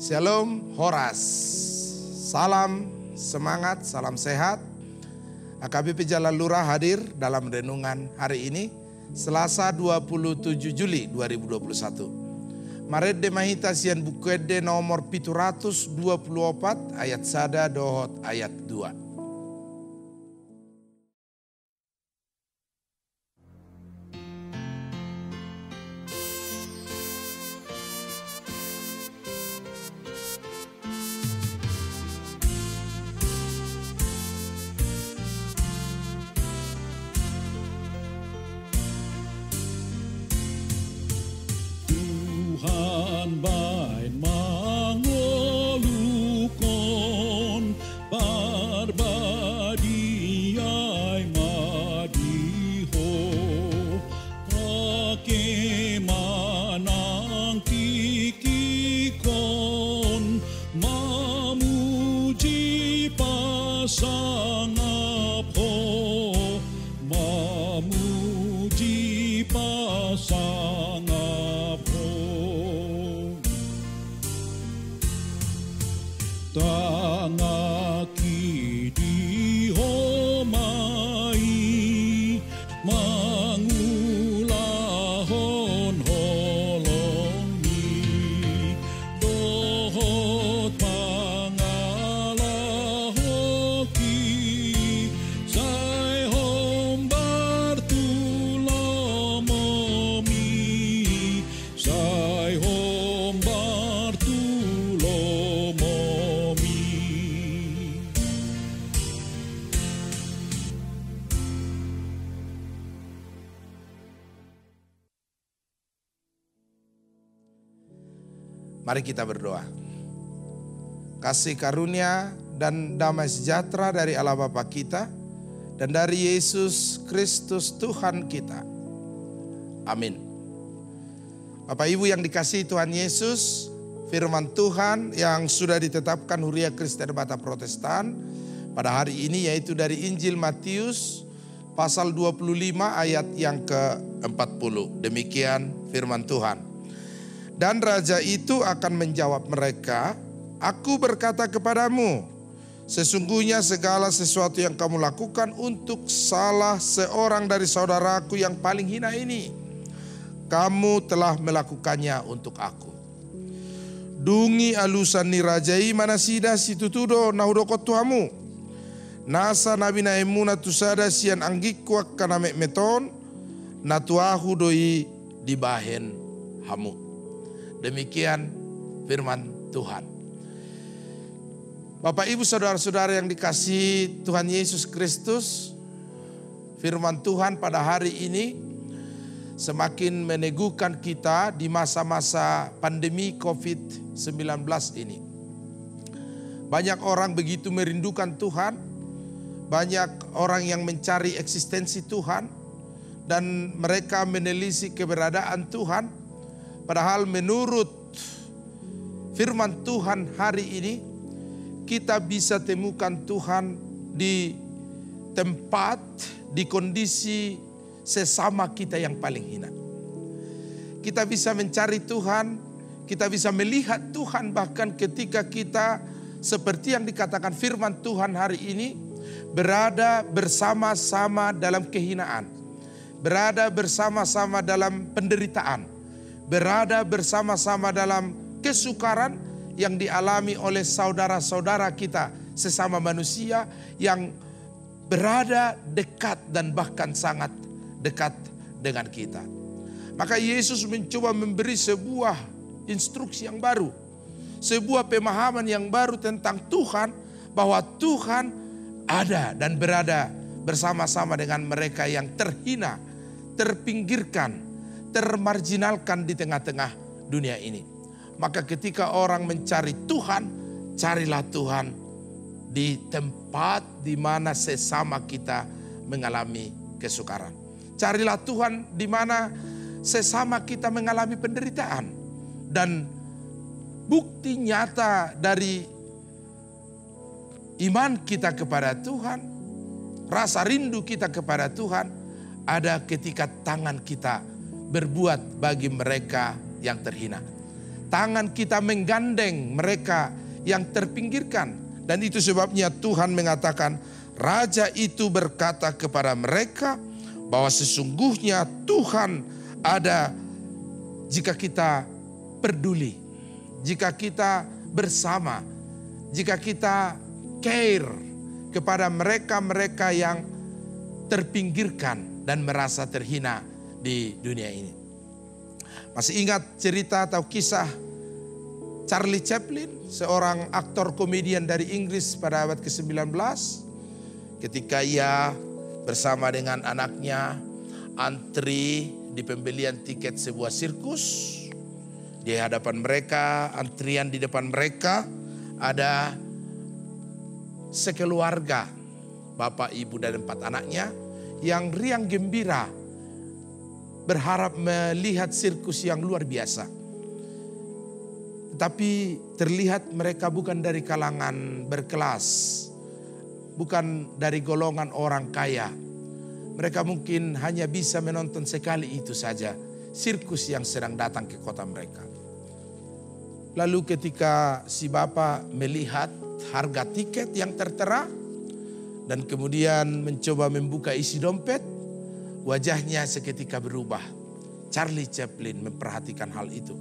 Shalom Horas, salam semangat, salam sehat. AKBP Jalan Lurah hadir dalam renungan hari ini, Selasa 27 Juli 2021. Maret demahita sian bukuede nomor 724 ayat sada dohot ayat 2. Tuhan baik mangolukon barbadiai madiho kake manang kikikon mamuji pasangapo mamuji pasangapo tangaki dihomai mangulahon holongi dohot pangalahoki sai hombar tulomomi sai hombar tulomomi. Mari kita berdoa. Kasih karunia dan damai sejahtera dari Allah Bapa kita dan dari Yesus Kristus Tuhan kita. Amin. Bapak Ibu yang dikasihi Tuhan Yesus, firman Tuhan yang sudah ditetapkan Huria Kristen Batak Protestan pada hari ini yaitu dari Injil Matius pasal 25 ayat yang ke-40. Demikian firman Tuhan. Dan raja itu akan menjawab mereka, "Aku berkata kepadamu, sesungguhnya segala sesuatu yang kamu lakukan untuk salah seorang dari saudaraku yang paling hina ini, kamu telah melakukannya untuk aku." Dungi alusan ni rajai manasida situtudo naudokot tuamu. Nasa nabi na emuna tusada sian anggikwa kaname meton, natuahu doi dibahen hamu. Demikian firman Tuhan. Bapak Ibu saudara-saudara yang dikasihi Tuhan Yesus Kristus, firman Tuhan pada hari ini semakin meneguhkan kita di masa-masa pandemi COVID-19 ini. Banyak orang begitu merindukan Tuhan, banyak orang yang mencari eksistensi Tuhan, dan mereka menelisik keberadaan Tuhan. Padahal menurut firman Tuhan hari ini, kita bisa temukan Tuhan di tempat, di kondisi sesama kita yang paling hina. Kita bisa mencari Tuhan, kita bisa melihat Tuhan bahkan ketika kita seperti yang dikatakan firman Tuhan hari ini, berada bersama-sama dalam kehinaan, berada bersama-sama dalam penderitaan, berada bersama-sama dalam kesukaran yang dialami oleh saudara-saudara kita sesama manusia yang berada dekat dan bahkan sangat dekat dengan kita. Maka Yesus mencoba memberi sebuah instruksi yang baru, sebuah pemahaman yang baru tentang Tuhan, bahwa Tuhan ada dan berada bersama-sama dengan mereka yang terhina, terpinggirkan, termarginalkan di tengah-tengah dunia ini. Maka ketika orang mencari Tuhan, carilah Tuhan di tempat di mana sesama kita mengalami kesukaran. Carilah Tuhan di mana sesama kita mengalami penderitaan. Dan bukti nyata dari iman kita kepada Tuhan, rasa rindu kita kepada Tuhan, ada ketika tangan kita berbuat bagi mereka yang terhina. tangan kita menggandeng mereka yang terpinggirkan. Dan itu sebabnya Tuhan mengatakan, Raja itu berkata kepada mereka bahwa sesungguhnya Tuhan ada jika kita peduli, jika kita bersama, jika kita care kepada mereka-mereka yang terpinggirkan dan merasa terhina di dunia ini. Masih ingat cerita atau kisah Charlie Chaplin, seorang aktor komedian dari Inggris pada abad ke-19, ketika ia bersama dengan anaknya antri di pembelian tiket sebuah sirkus. Di hadapan mereka, antrian di depan mereka, ada sekeluarga, bapak, ibu, dan 4 anaknya yang riang gembira berharap melihat sirkus yang luar biasa. Tapi terlihat mereka bukan dari kalangan berkelas, bukan dari golongan orang kaya. Mereka mungkin hanya bisa menonton sekali itu saja, sirkus yang sedang datang ke kota mereka. Lalu ketika si bapak melihat harga tiket yang tertera dan kemudian mencoba membuka isi dompet, wajahnya seketika berubah. Charlie Chaplin memperhatikan hal itu.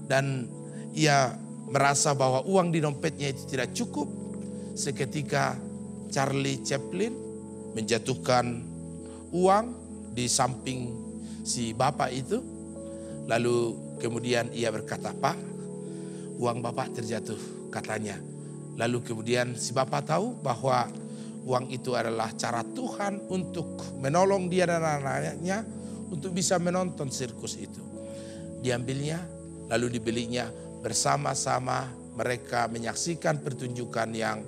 Dan ia merasa bahwa uang di dompetnya itu tidak cukup. Seketika Charlie Chaplin menjatuhkan uang di samping si bapak itu. Lalu kemudian ia berkata, "Pak, uang bapak terjatuh," katanya. Lalu kemudian si bapak tahu bahwa uang itu adalah cara Tuhan untuk menolong dia dan anak-anaknya untuk bisa menonton sirkus itu. Diambilnya, lalu dibelinya. Bersama-sama mereka menyaksikan pertunjukan yang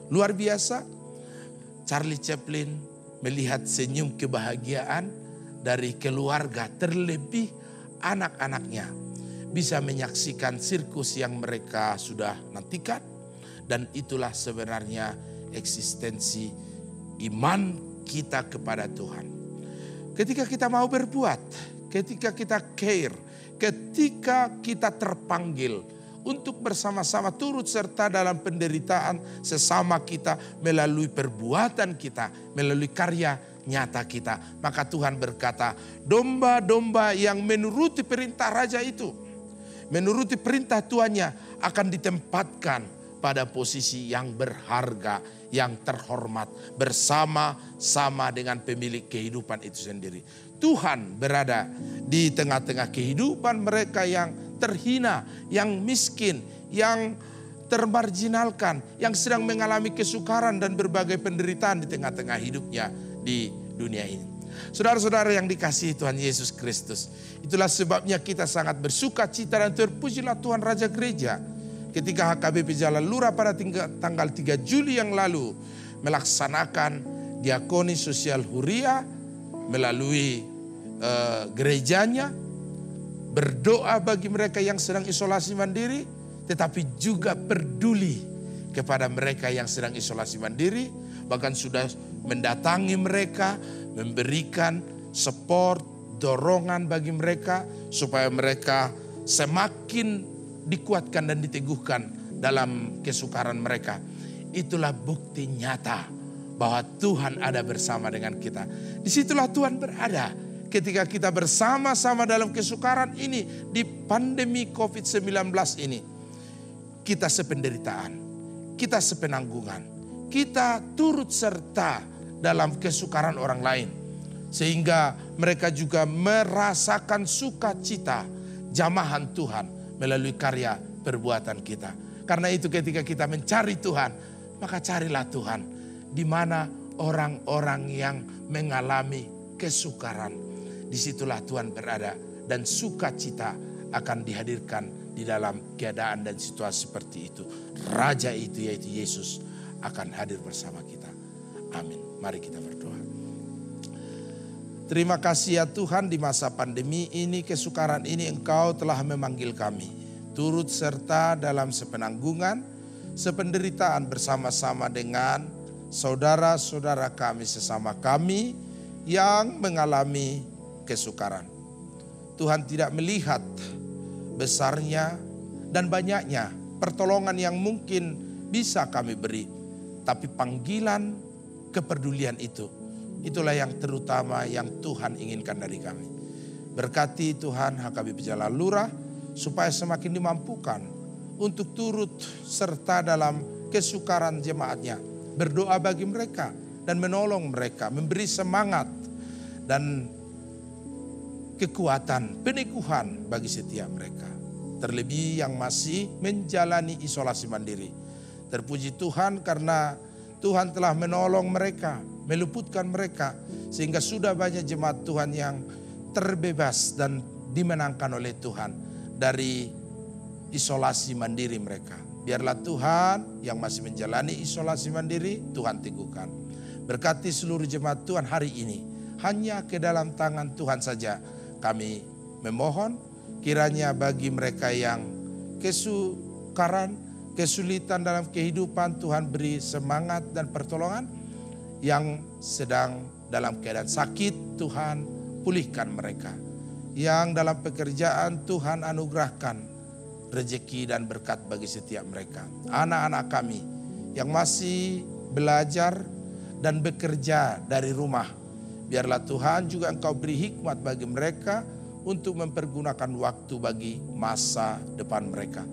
luar biasa. Charlie Chaplin melihat senyum kebahagiaan dari keluarga, terlebih anak-anaknya. Bisa menyaksikan sirkus yang mereka sudah nantikan. Dan itulah sebenarnya eksistensi iman kita kepada Tuhan. Ketika kita mau berbuat, ketika kita care, ketika kita terpanggil untuk bersama-sama turut serta dalam penderitaan sesama kita melalui perbuatan kita, melalui karya nyata kita. Maka Tuhan berkata, domba-domba yang menuruti perintah raja itu, menuruti perintah tuannya akan ditempatkan pada posisi yang berharga, yang terhormat bersama-sama dengan pemilik kehidupan itu sendiri. Tuhan berada di tengah-tengah kehidupan mereka yang terhina, yang miskin, yang termarginalkan, yang sedang mengalami kesukaran dan berbagai penderitaan di tengah-tengah hidupnya di dunia ini. Saudara-saudara yang dikasihi Tuhan Yesus Kristus, itulah sebabnya kita sangat bersuka cita dan terpujilah Tuhan Raja Gereja ketika HKBP Jalan Lurah pada tanggal 3 Juli yang lalu melaksanakan diakoni sosial huria melalui gerejanya, berdoa bagi mereka yang sedang isolasi mandiri, tetapi juga peduli kepada mereka yang sedang isolasi mandiri, bahkan sudah mendatangi mereka, memberikan support, dorongan bagi mereka supaya mereka semakin dikuatkan dan diteguhkan dalam kesukaran mereka. Itulah bukti nyata bahwa Tuhan ada bersama dengan kita. Disitulah Tuhan berada ketika kita bersama-sama dalam kesukaran ini, di pandemi COVID-19 ini. Kita sependeritaan, kita sepenanggungan, kita turut serta dalam kesukaran orang lain. Sehingga mereka juga merasakan sukacita jamahan Tuhan melalui karya perbuatan kita. Karena itu ketika kita mencari Tuhan, maka carilah Tuhan di mana orang-orang yang mengalami kesukaran. Disitulah Tuhan berada dan sukacita akan dihadirkan di dalam keadaan dan situasi seperti itu. Raja itu yaitu Yesus akan hadir bersama kita. Amin. Mari kita berdoa. Terima kasih ya Tuhan, di masa pandemi ini, kesukaran ini Engkau telah memanggil kami. Turut serta dalam sepenanggungan, sependeritaan bersama-sama dengan saudara-saudara kami sesama kami yang mengalami kesukaran. Tuhan tidak melihat besarnya, dan banyaknya pertolongan yang mungkin bisa kami beri. Tapi panggilan kepedulian itulah yang terutama yang Tuhan inginkan dari kami. Berkati Tuhan HKBP Jalan Lurah supaya semakin dimampukan untuk turut serta dalam kesukaran jemaatnya. Berdoa bagi mereka dan menolong mereka, memberi semangat dan kekuatan, peneguhan bagi setiap mereka. Terlebih yang masih menjalani isolasi mandiri. Terpuji Tuhan karena Tuhan telah menolong mereka, meluputkan mereka. Sehingga sudah banyak jemaat Tuhan yang terbebas dan dimenangkan oleh Tuhan dari isolasi mandiri mereka. Biarlah Tuhan yang masih menjalani isolasi mandiri, Tuhan teguhkan. Berkati seluruh jemaat Tuhan hari ini. Hanya ke dalam tangan Tuhan saja kami memohon, kiranya bagi mereka yang kesukaran, kesulitan dalam kehidupan, Tuhan beri semangat dan pertolongan. Yang sedang dalam keadaan sakit, Tuhan pulihkan mereka. Yang dalam pekerjaan, Tuhan anugerahkan rezeki dan berkat bagi setiap mereka. Anak-anak kami yang masih belajar dan bekerja dari rumah, biarlah Tuhan juga Engkau beri hikmat bagi mereka untuk mempergunakan waktu bagi masa depan mereka.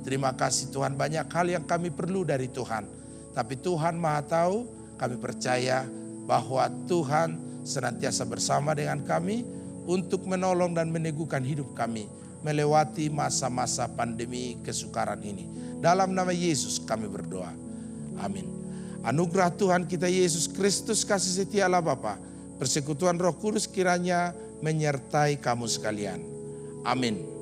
Terima kasih Tuhan, banyak hal yang kami perlu dari Tuhan. Tapi Tuhan Maha Tahu, kami percaya bahwa Tuhan senantiasa bersama dengan kami untuk menolong dan meneguhkan hidup kami melewati masa-masa pandemi kesukaran ini. Dalam nama Yesus kami berdoa. Amin. Anugerah Tuhan kita Yesus Kristus, kasih setia Allah Bapa, persekutuan Roh Kudus kiranya menyertai kamu sekalian. Amin.